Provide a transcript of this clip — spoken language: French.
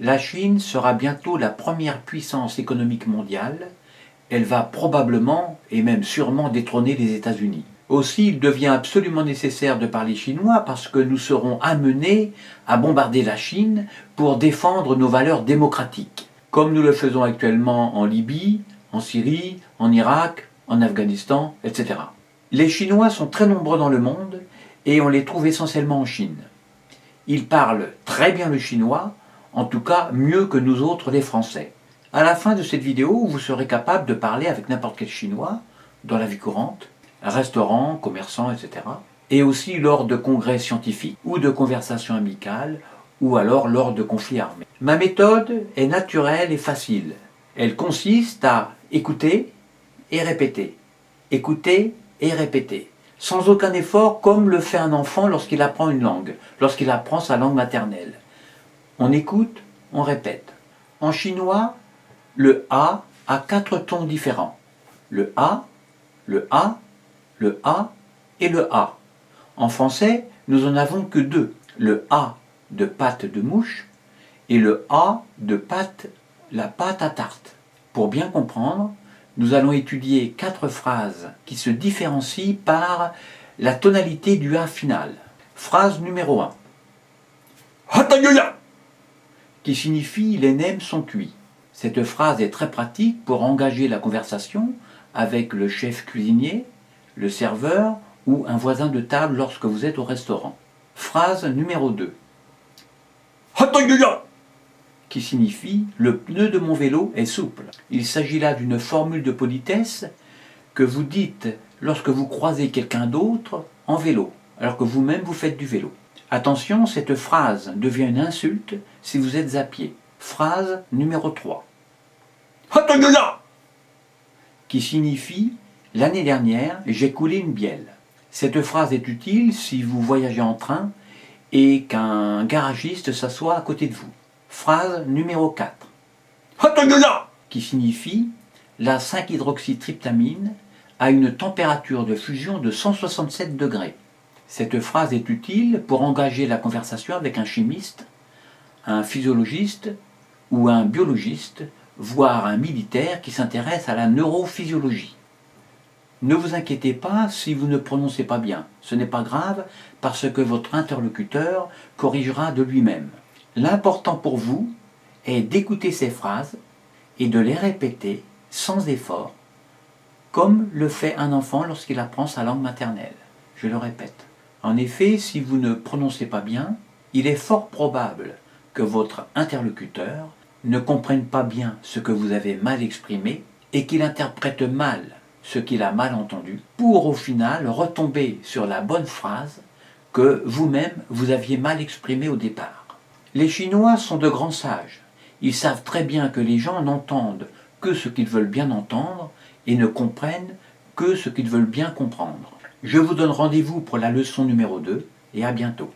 La Chine sera bientôt la première puissance économique mondiale. Elle va probablement et même sûrement détrôner les États-Unis. Aussi, il devient absolument nécessaire de parler chinois parce que nous serons amenés à bombarder la Chine pour défendre nos valeurs démocratiques, comme nous le faisons actuellement en Libye, en Syrie, en Irak, en Afghanistan, etc. Les Chinois sont très nombreux dans le monde et on les trouve essentiellement en Chine. Ils parlent très bien le chinois, en tout cas mieux que nous autres les Français. À la fin de cette vidéo, vous serez capable de parler avec n'importe quel Chinois dans la vie courante, restaurant, commerçant, etc. Et aussi lors de congrès scientifiques ou de conversations amicales ou alors lors de conflits armés. Ma méthode est naturelle et facile. Elle consiste à écouter et répéter. Écouter et répéter. Sans aucun effort, comme le fait un enfant lorsqu'il apprend une langue, lorsqu'il apprend sa langue maternelle. On écoute, on répète. En chinois, le A a 4 tons différents. Le A, le A, le A et le A. En français, nous en avons que 2. Le A de pâte de mouche et le A de pâte, la pâte à tarte. Pour bien comprendre, nous allons étudier 4 phrases qui se différencient par la tonalité du A final. Phrase numéro 1. Qui signifie les nems sont cuits. Cette phrase est très pratique pour engager la conversation avec le chef cuisinier, le serveur ou un voisin de table lorsque vous êtes au restaurant. Phrase numéro 2. Qui signifie le pneu de mon vélo est souple. Il s'agit là d'une formule de politesse que vous dites lorsque vous croisez quelqu'un d'autre en vélo, alors que vous-même vous faites du vélo. Attention, cette phrase devient une insulte si vous êtes à pied. Phrase numéro 3. Qui signifie l'année dernière, j'ai coulé une bielle. Cette phrase est utile si vous voyagez en train et qu'un garagiste s'assoit à côté de vous. Phrase numéro 4. Qui signifie la 5-hydroxytryptamine a une température de fusion de 167 degrés. Cette phrase est utile pour engager la conversation avec un chimiste, un physiologiste ou un biologiste, voire un militaire qui s'intéresse à la neurophysiologie. Ne vous inquiétez pas si vous ne prononcez pas bien. Ce n'est pas grave parce que votre interlocuteur corrigera de lui-même. L'important pour vous est d'écouter ces phrases et de les répéter sans effort, comme le fait un enfant lorsqu'il apprend sa langue maternelle. Je le répète. En effet, si vous ne prononcez pas bien, il est fort probable que votre interlocuteur ne comprenne pas bien ce que vous avez mal exprimé et qu'il interprète mal ce qu'il a mal entendu pour au final retomber sur la bonne phrase que vous-même vous aviez mal exprimée au départ. Les Chinois sont de grands sages. Ils savent très bien que les gens n'entendent que ce qu'ils veulent bien entendre et ne comprennent que ce qu'ils veulent bien comprendre. Je vous donne rendez-vous pour la leçon numéro 2 et à bientôt.